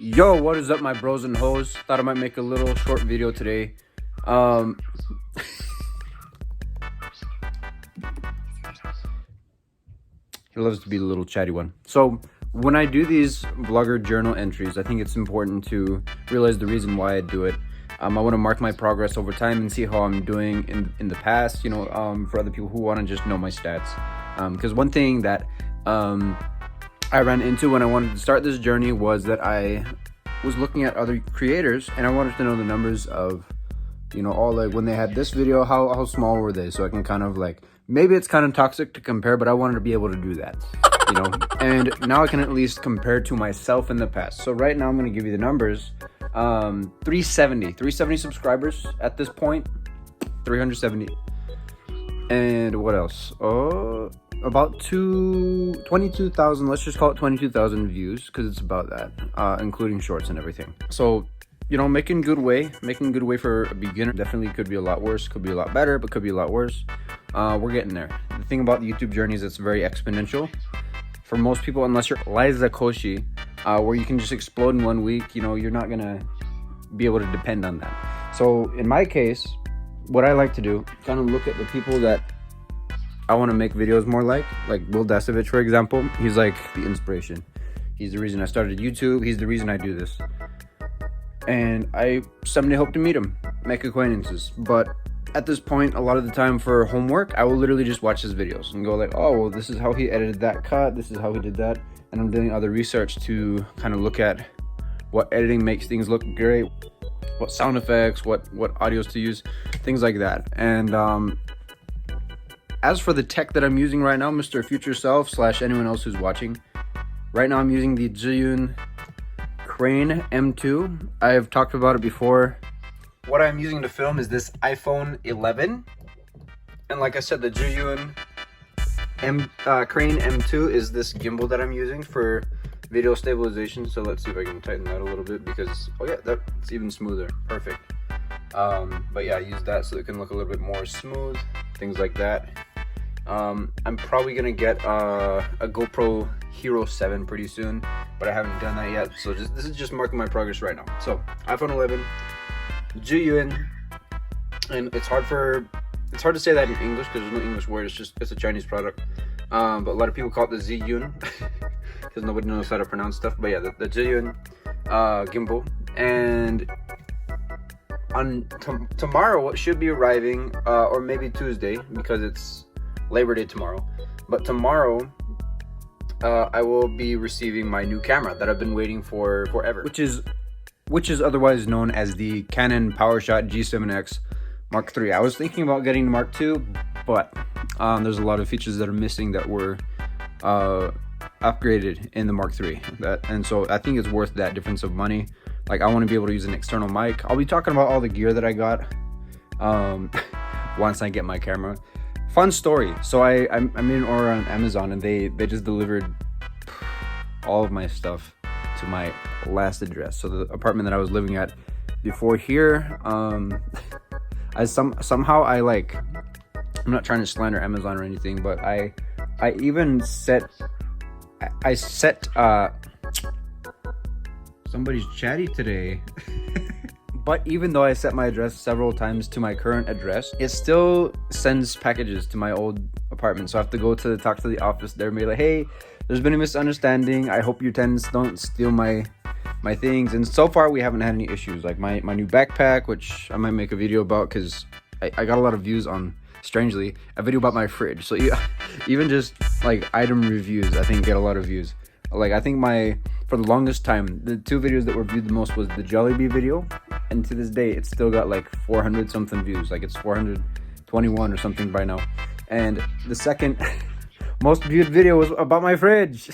Yo, what is up, my bros and hoes? Thought I might make a little short video today. He loves to be the little chatty one. So when I do these vlogger journal entries, I think it's important to realize the reason why I do it. I want to mark my progress over time and see how I'm doing in the past, for other people who want to just know my stats. Because one thing that I ran into when I wanted to start this journey was that I was looking at other creators and I wanted to know the numbers of, all like when they had this video, how small were they? So I can kind of like, maybe it's kind of toxic to compare, but I wanted to be able to do that, and now I can at least compare to myself in the past. So right now I'm going to give you the numbers. 370 subscribers at this point, 370. And what else? About 22,000, let's just call it 22,000 views, because it's about that, including shorts and everything. So, making good way for a beginner. Definitely could be a lot worse, could be a lot better, but could be a lot worse. We're getting there. The thing about the YouTube journey is it's very exponential. For most people, unless you're Liza Koshy, where you can just explode in 1 week, you're not gonna be able to depend on that. So in my case, what I like to do, kind of look at the people that I want to make videos more like Will Dasovich, for example. He's like the inspiration. He's the reason I started YouTube. He's the reason I do this. And I someday hope to meet him, make acquaintances. But at this point, a lot of the time for homework, I will literally just watch his videos and go like, oh, well, this is how he edited that cut. This is how he did that. And I'm doing other research to kind of look at what editing makes things look great, what sound effects, what audios to use, things like that. And as for the tech that I'm using right now, Mr. Future Self / anyone else who's watching, right now I'm using the Zhiyun Crane M2. I've talked about it before. What I'm using to film is this iPhone 11. And like I said, the Zhiyun Crane M2 is this gimbal that I'm using for video stabilization. So let's see if I can tighten that a little bit, because, oh yeah, that's even smoother. Perfect. But yeah, I use that so it can look a little bit more smooth, things like that. I'm probably gonna get a GoPro Hero 7 pretty soon, but I haven't done that yet. So this is just marking my progress right now. So iPhone 11, Zhiyun, and it's hard to say that in English because there's no English word. It's a Chinese product. But a lot of people call it the Zhiyun because nobody knows how to pronounce stuff. But yeah, the Zhiyun gimbal. And on tomorrow, what should be arriving, or maybe Tuesday, because it's Labor Day tomorrow. But tomorrow, I will be receiving my new camera that I've been waiting for forever, which is otherwise known as the Canon PowerShot G7X Mark III. I was thinking about getting the Mark II, but there's a lot of features that are missing that were upgraded in the Mark III. And so I think it's worth that difference of money. Like, I want to be able to use an external mic. I'll be talking about all the gear that I got once I get my camera. Fun story. So I made an order on Amazon, and they just delivered all of my stuff to my last address. So the apartment that I was living at before here, somehow I'm not trying to slander Amazon or anything, but I even set somebody's chatty today. But even though I set my address several times to my current address, it still sends packages to my old apartment. So I have to go to talk to the office there and be like, hey, there's been a misunderstanding. I hope your tenants don't steal my things. And so far we haven't had any issues. Like my new backpack, which I might make a video about because I got a lot of views on, strangely, a video about my fridge. So even just like item reviews, I think get a lot of views. Like, I think for the longest time, the two videos that were viewed the most was the Jollibee video, and to this day, it's still got like 400 something views. Like, it's 421 or something by now. And the second most viewed video was about my fridge.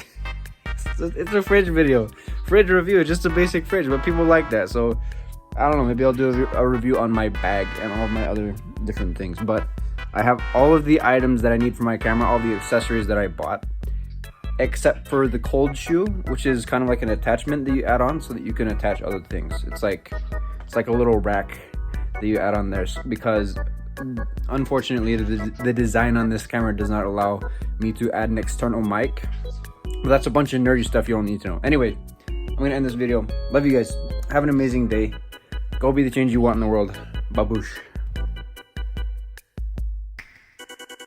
It's a fridge video, fridge review, just a basic fridge, but people like that. So I don't know, maybe I'll do a review on my bag and all of my other different things. But I have all of the items that I need for my camera, all the accessories that I bought, except for the cold shoe, which is kind of like an attachment that you add on so that you can attach other things. It's like a little rack that you add on there, because unfortunately the design on this camera does not allow me to add an external mic. But that's a bunch of nerdy stuff you don't need to know. Anyway, I'm gonna end this video. Love you guys. Have an amazing day. Go be the change you want in the world. Baboosh.